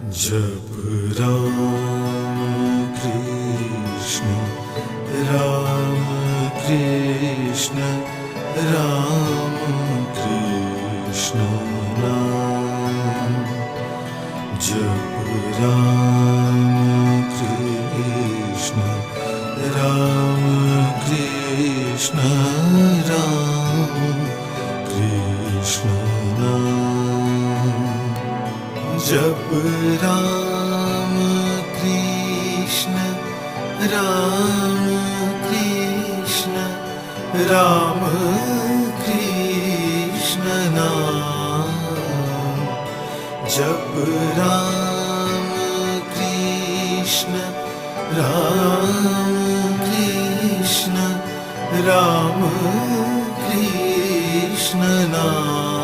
जप राम कृष्ण राम कृष्ण राम कृष्ण नाम। जप राम कृष्ण राम कृष्ण राम कृष्ण नाम। जप राम कृष्ण राम कृष्ण राम कृष्ण नाम। जप राम कृष्ण राम कृष्ण राम कृष्ण नाम।